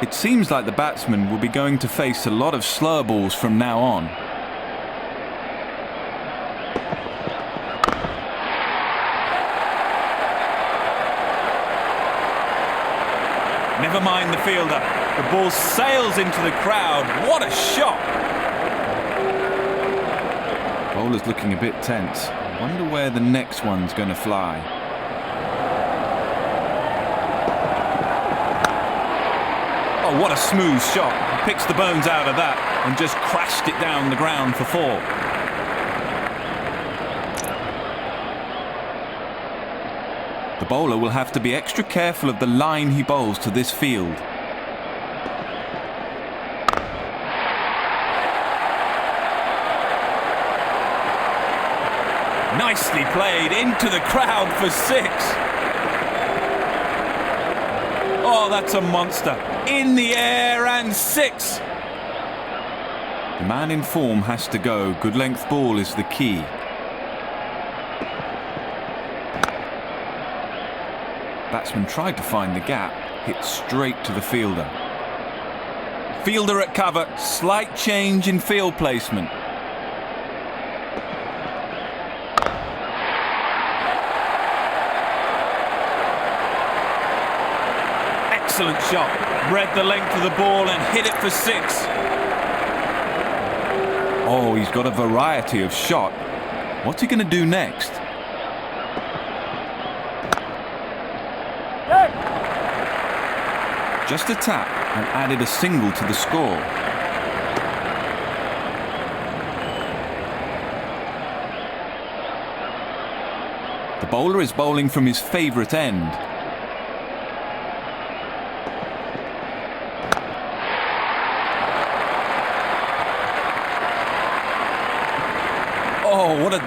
It seems like the batsman will be going to face a lot of slower balls from now on. Never mind the fielder. The ball sails into the crowd. What a shot! Bowler's looking a bit tense. I wonder where the next one's going to fly. Oh, what a smooth shot. He picks the bones out of that and just crashed it down the ground for 4. The bowler will have to be extra careful of the line he bowls to this field. Nicely played into the crowd for 6. Oh, that's a monster. In the air and 6. The man in form has to go. Good length ball is the key. Batsman tried to find the gap, hit straight to the fielder. Fielder at cover, slight change in field placement. Excellent shot, read the length of the ball and hit it for 6. Oh, he's got a variety of shot. What's he going to do next? Just a tap and added a single to the score. The bowler is bowling from his favourite end. Oh, what a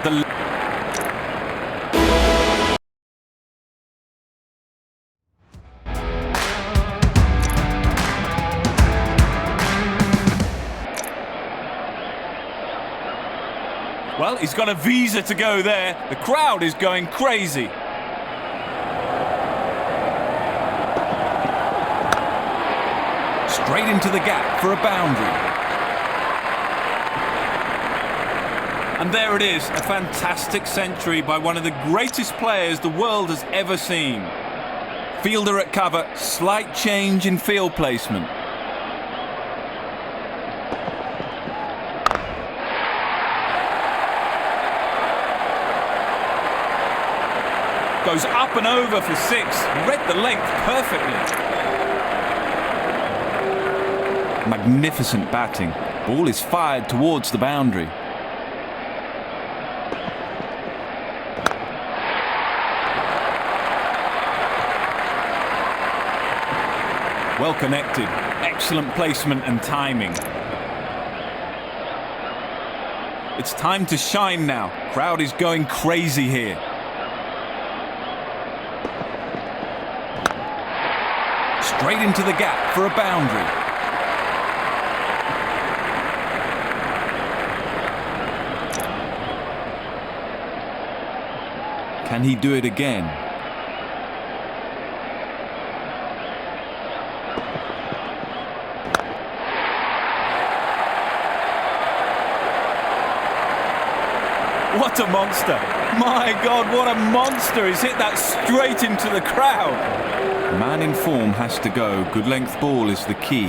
Well, he's got a visa to go there. The crowd is going crazy. Straight into the gap for a boundary. And there it is, a fantastic century by one of the greatest players the world has ever seen. Fielder at cover, slight change in field placement. Goes up and over for 6. Read the length perfectly. Magnificent batting. Ball is fired towards the boundary. Well connected. Excellent placement and timing. It's time to shine now. Crowd is going crazy here. Straight into the gap for a boundary. Can he do it again? What a monster! My God, what a monster! He's hit that straight into the crowd. The man in form has to go. Good length ball is the key.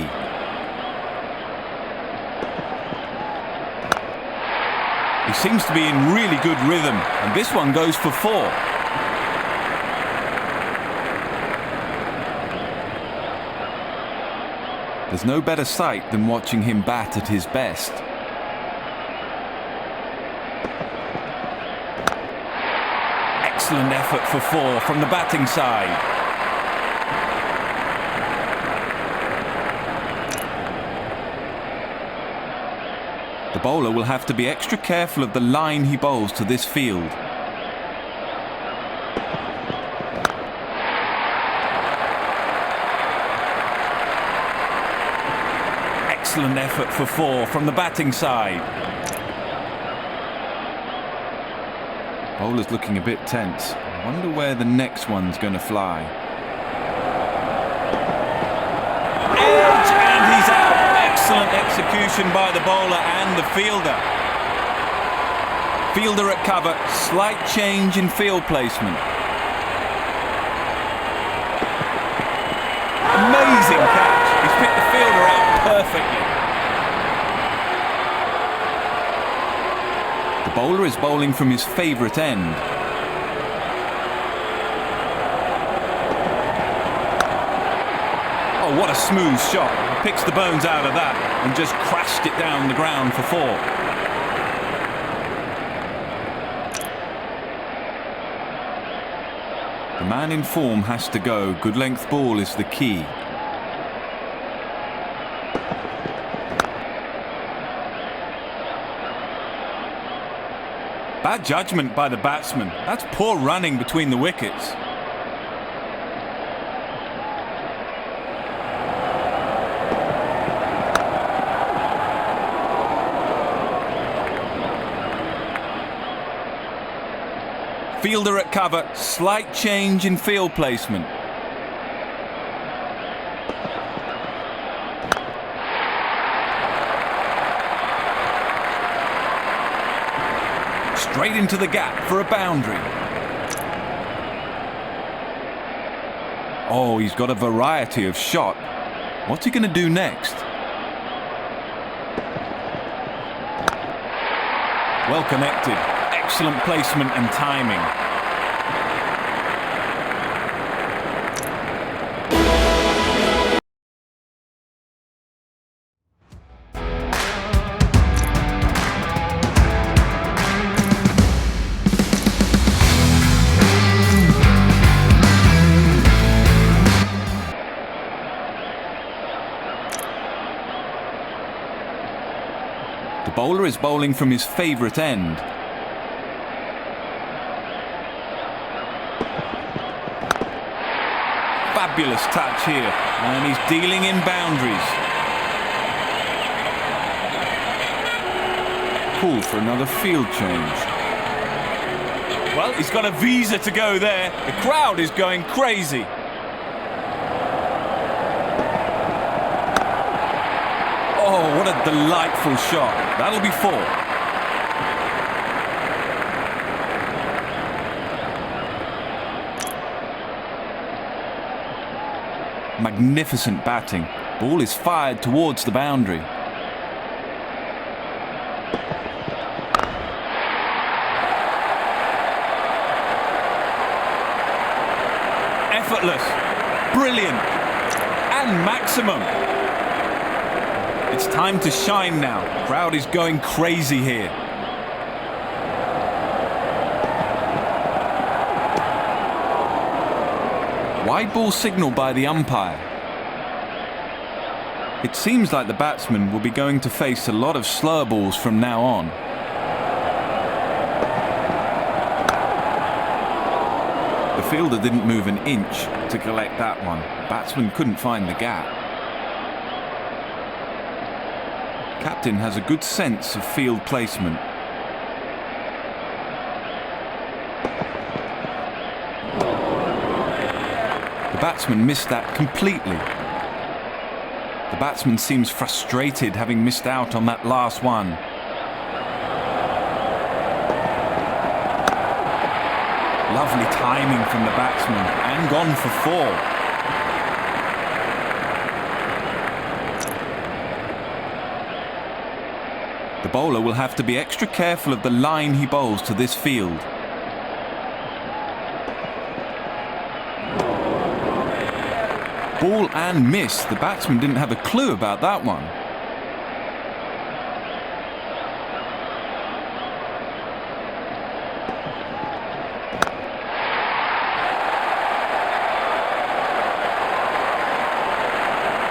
He seems to be in really good rhythm, and this one goes for 4. There's no better sight than watching him bat at his best. Excellent effort for 4 from the batting side. The bowler will have to be extra careful of the line he bowls to this field. Excellent effort for 4 from the batting side. Bowler's looking a bit tense. I wonder where the next one's going to fly. Excellent execution by the bowler and the fielder. Fielder at cover, slight change in field placement. Amazing catch. He's picked the fielder out perfectly. The bowler is bowling from his favourite end. Oh, what a smooth shot. He picks the bones out of that and just crashed it down the ground for 4. The man in form has to go. Good length ball is the key. Bad judgment by the batsman. That's poor running between the wickets. Fielder at cover, slight change in field placement. Straight into the gap for a boundary. Oh, he's got a variety of shot. What's he going to do next? Well connected. Excellent placement and timing. The bowler is bowling from his favourite end. Fabulous touch here, and he's dealing in boundaries. Call for another field change. Well, he's got a visa to go there. The crowd is going crazy. Oh, what a delightful shot. That'll be 4. Magnificent batting. Ball is fired towards the boundary. Effortless, brilliant, and maximum. It's time to shine now. Crowd is going crazy here. Wide ball signal by the umpire. It seems like the batsman will be going to face a lot of slur balls from now on. The fielder didn't move an inch to collect that one. The batsman couldn't find the gap. Captain has a good sense of field placement. The batsman missed that completely. The batsman seems frustrated having missed out on that last one. Lovely timing from the batsman and gone for 4. The bowler will have to be extra careful of the line he bowls to this field. Ball and miss. The batsman didn't have a clue about that one.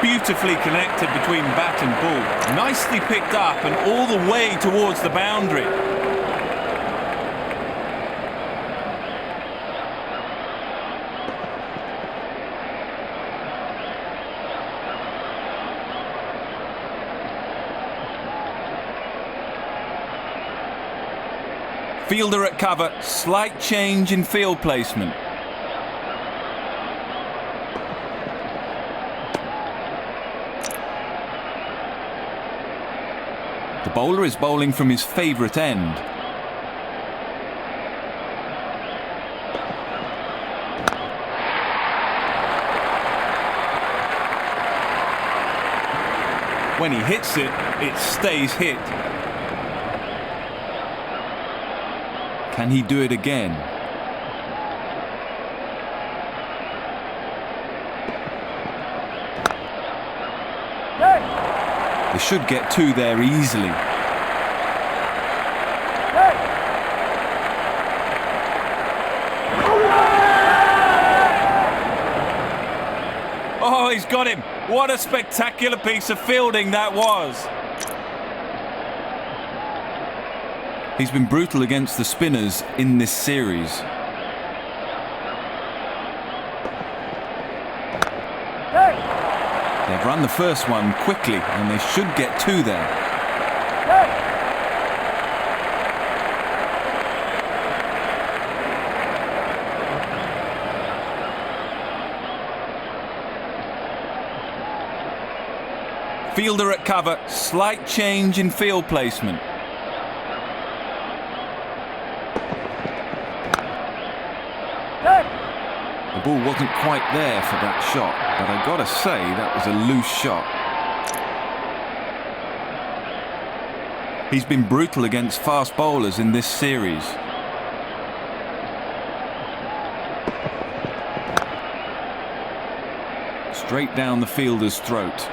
Beautifully connected between bat and ball. Nicely picked up and all the way towards the boundary. Fielder at cover, slight change in field placement. The bowler is bowling from his favourite end. When he hits it, it stays hit. Can he do it again? They should get two there easily. Oh, he's got him. What a spectacular piece of fielding that was. He's been brutal against the spinners in this series. They've run the first one quickly and they should get two there. Fielder at cover, slight change in field placement. The ball wasn't quite there for that shot, but I gotta say that was a loose shot. He's been brutal against fast bowlers in this series. Straight down the fielder's throat.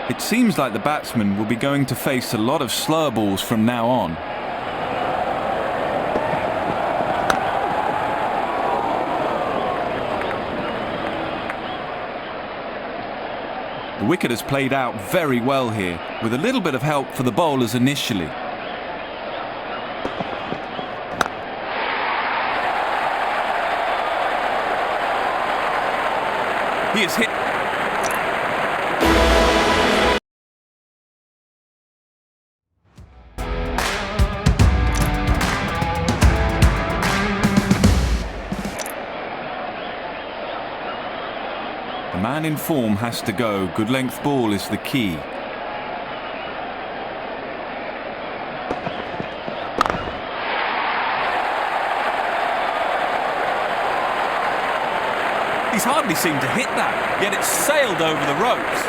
It seems like the batsman will be going to face a lot of slower balls from now on. The wicket has played out very well here, with a little bit of help for the bowlers initially. He is hit. The man in form has to go. Good length ball is the key. He's hardly seemed to hit that, yet it's sailed over the ropes.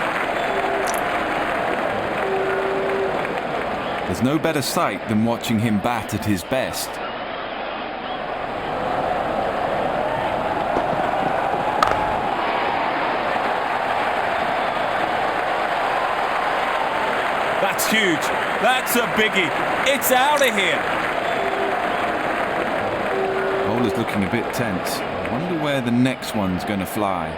There's no better sight than watching him bat at his best. That's huge. That's a biggie. It's out of here. Bowler's looking a bit tense. I wonder where the next one's going to fly.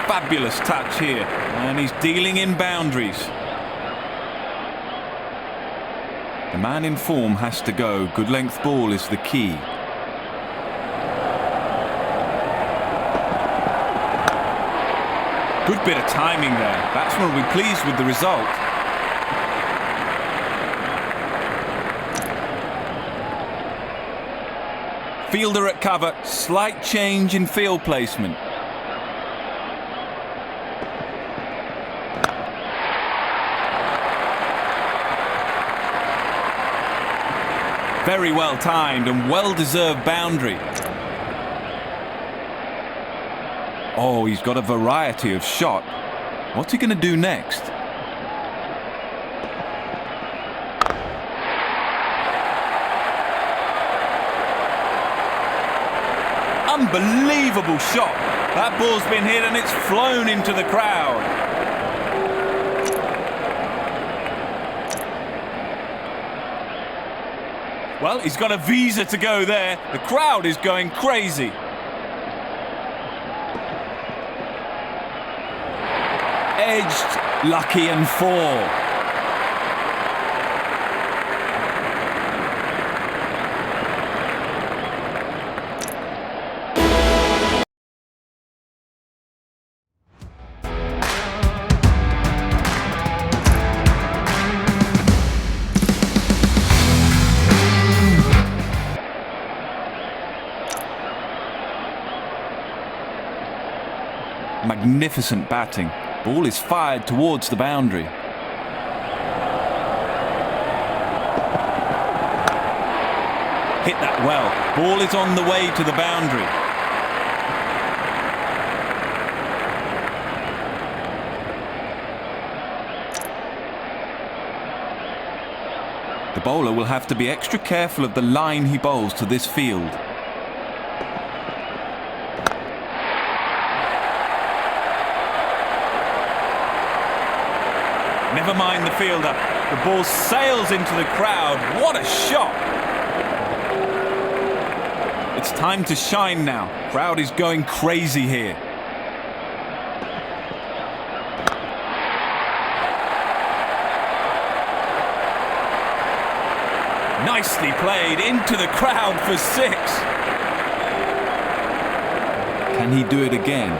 Fabulous touch here, and he's dealing in boundaries. The man in form has to go. Good length ball is the key. Good bit of timing there. Batsman will be pleased with the result. Fielder at cover, slight change in field placement. Very well timed and well-deserved boundary. Oh, he's got a variety of shot. What's he going to do next? Unbelievable shot. That ball's been hit and it's flown into the crowd. Well, he's got a visa to go there. The crowd is going crazy. Edged, lucky and four. magnificent batting. Ball is fired towards the boundary. Hit that well. Ball is on the way to the boundary. The bowler will have to be extra careful of the line he bowls to this field. Never mind the fielder. The ball sails into the crowd. What a shot! It's time to shine now. Crowd is going crazy here. Nicely played into the crowd for 6. Can he do it again?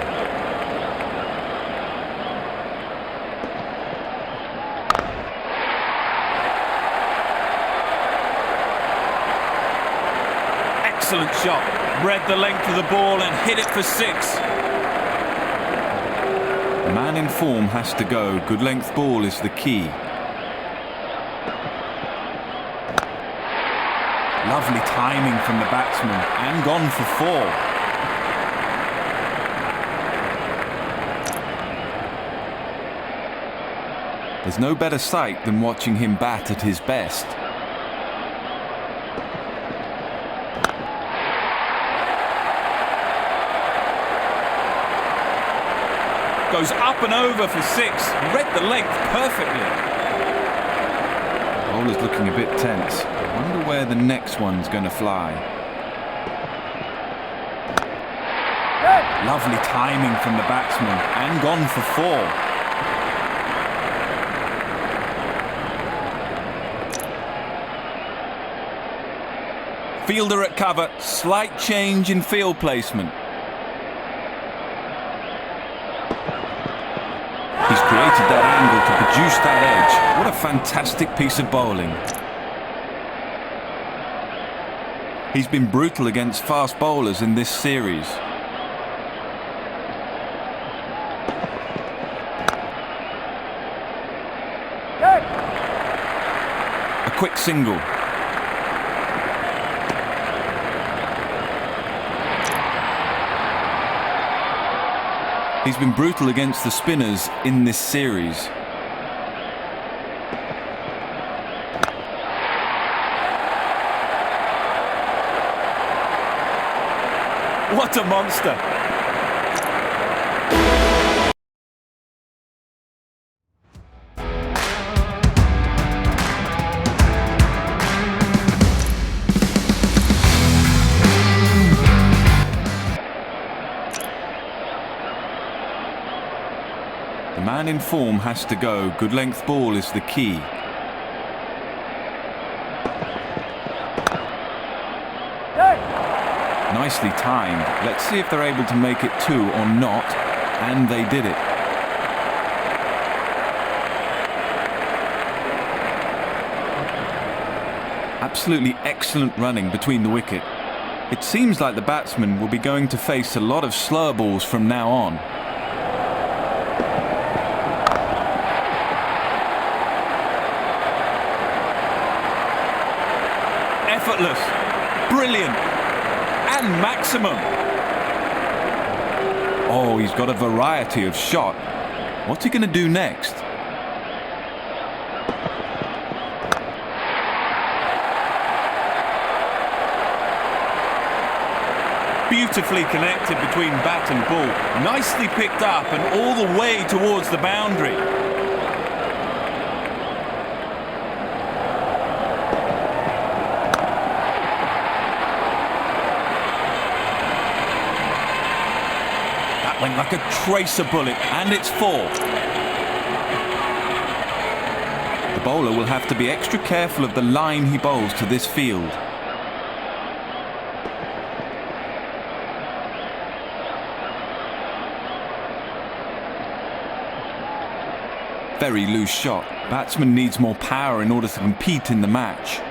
Excellent shot. Read the length of the ball and hit it for 6. The man in form has to go. Good length ball is the key. Lovely timing from the batsman and gone for 4. There's no better sight than watching him bat at his best. Goes up and over for 6. Read the length perfectly. Bowler's looking a bit tense. I wonder where the next one's going to fly. Lovely timing from the batsman and gone for 4. Fielder at cover, slight change in field placement. He's created that angle to produce that edge. What a fantastic piece of bowling. He's been brutal against fast bowlers in this series. A quick single. He's been brutal against the spinners in this series. What a monster! The man in form has to go. Good length ball is the key. Nicely timed. Let's see if they're able to make it 2 or not. And they did it. Absolutely excellent running between the wicket. It seems like the batsman will be going to face a lot of slur balls from now on. Effortless, brilliant, and maximum. Oh, he's got a variety of shot. What's he going to do next? Beautifully connected between bat and ball. Nicely picked up and all the way towards the boundary. Went like a tracer bullet, and it's 4. The bowler will have to be extra careful of the line he bowls to this field. Very loose shot. Batsman needs more power in order to compete in the match.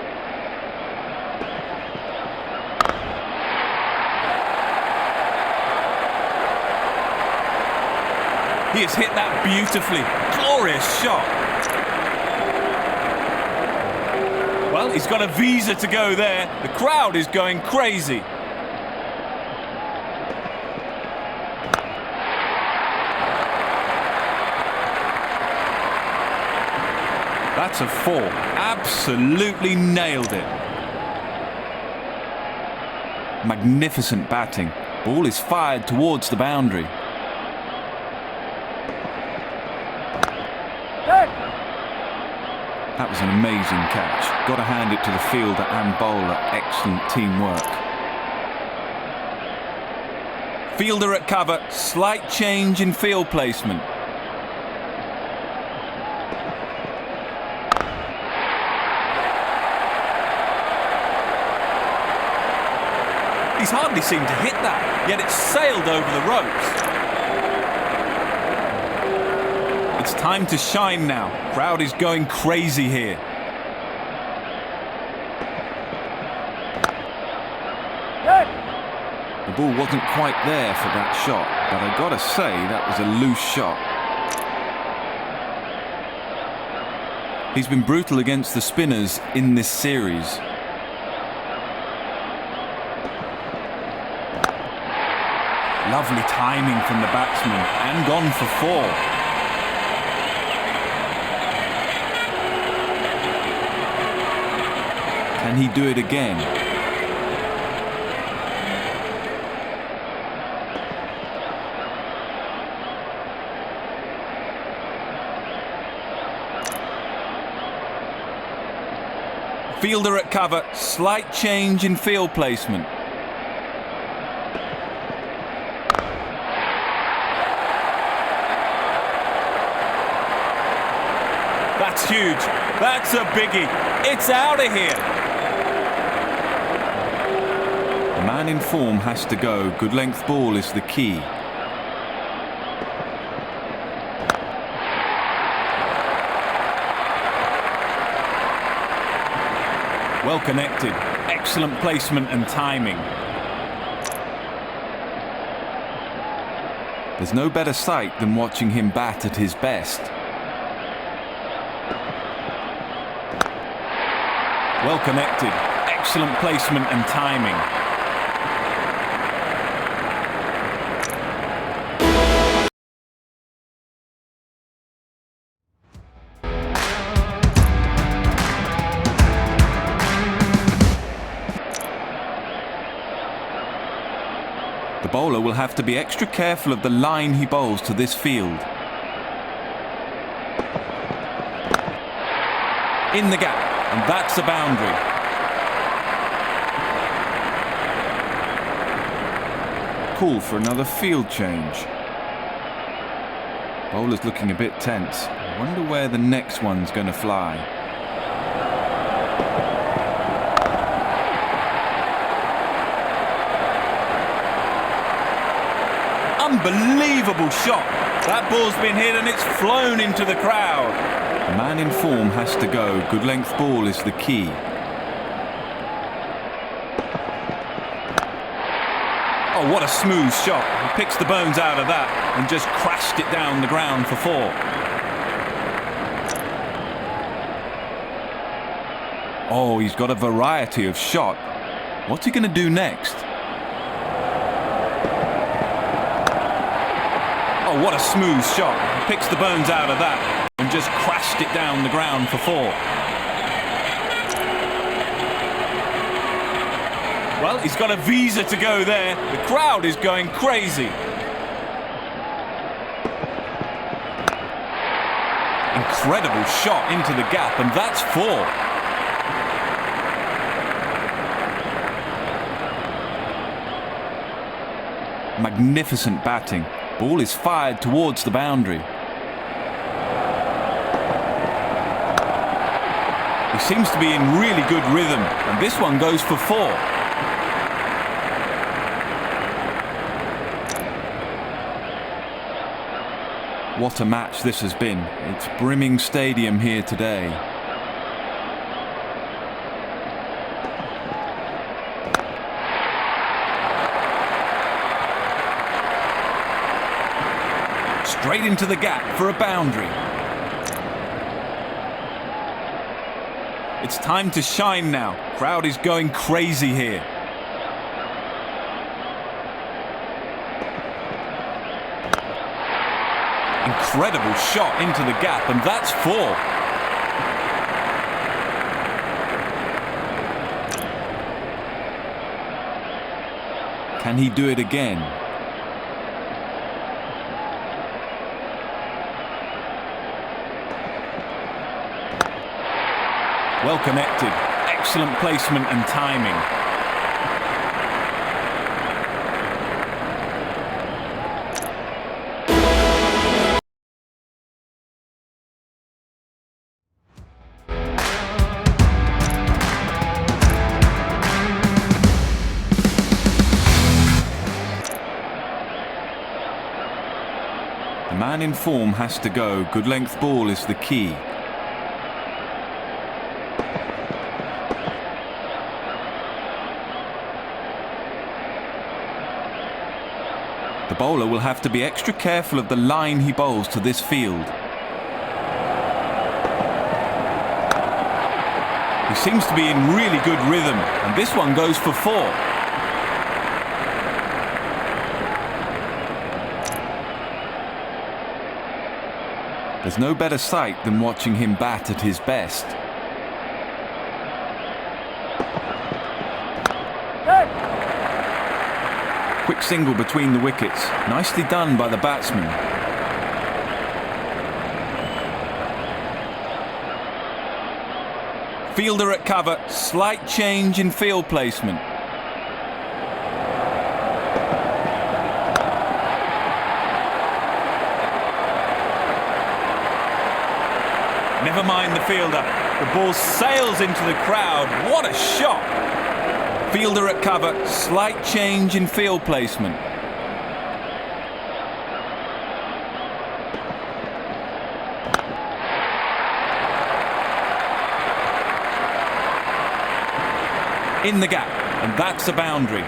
He has hit that beautifully. Glorious shot. Well, he's got a visa to go there. The crowd is going crazy. That's a 4. Absolutely nailed it. Magnificent batting. Ball is fired towards the boundary. That was an amazing catch. Got to hand it to the fielder and bowler. Excellent teamwork. Fielder at cover. Slight change in field placement. He's hardly seemed to hit that, yet it's sailed over the ropes. It's time to shine now. Crowd is going crazy here. The ball wasn't quite there for that shot, but I gotta say that was a loose shot. He's been brutal against the spinners in this series. Lovely timing from the batsman, and gone for 4. Can he do it again? Fielder at cover, slight change in field placement. That's huge. That's a biggie. It's out of here. The man in form has to go. Good length ball is the key. Well connected. Excellent placement and timing. There's no better sight than watching him bat at his best. Well connected. Excellent placement and timing. The bowler will have to be extra careful of the line he bowls to this field. In the gap. And that's a boundary. Call for another field change. Bowler's looking a bit tense. I wonder where the next one's going to fly. Unbelievable shot. That ball's been hit and it's flown into the crowd. The man in form has to go. Good length ball is the key. Oh, what a smooth shot. He picks the bones out of that and just crashed it down the ground for 4. Oh, he's got a variety of shot. What's he going to do next? Oh, what a smooth shot. He picks the bones out of that and just crashed it down the ground for 4. Well, he's got a visa to go there. The crowd is going crazy. Incredible shot into the gap, and that's 4. Magnificent batting. Ball is fired towards the boundary. He seems to be in really good rhythm, and this one goes for 4. What a match this has been. It's brimming stadium here today. Straight into the gap for a boundary. It's time to shine now. Crowd is going crazy here. Incredible shot into the gap, and that's 4. Can he do it again? Well connected. Excellent placement and timing. The man in form has to go. Good length ball is the key. The bowler will have to be extra careful of the line he bowls to this field. He seems to be in really good rhythm, and this one goes for 4. There's no better sight than watching him bat at his best. Quick single between the wickets. Nicely done by the batsman. Fielder at cover. Slight change in field placement. Never mind the fielder. The ball sails into the crowd. What a shot! Fielder at cover, slight change in field placement. In the gap, and that's a boundary.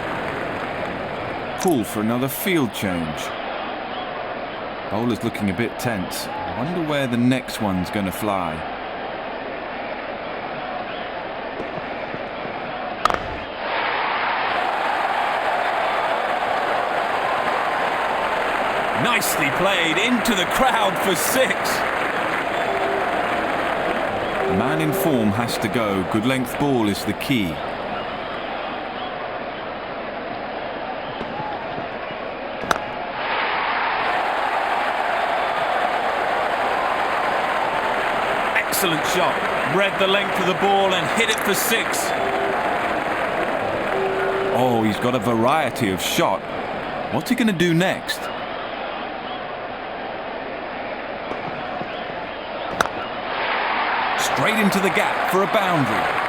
Call for another field change. Bowler's looking a bit tense. I wonder where the next one's going to fly. Nicely played into the crowd for 6. The man in form has to go. Good length ball is the key. Excellent shot. Read the length of the ball and hit it for 6. Oh, he's got a variety of shot. What's he going to do next? Straight into the gap for a boundary.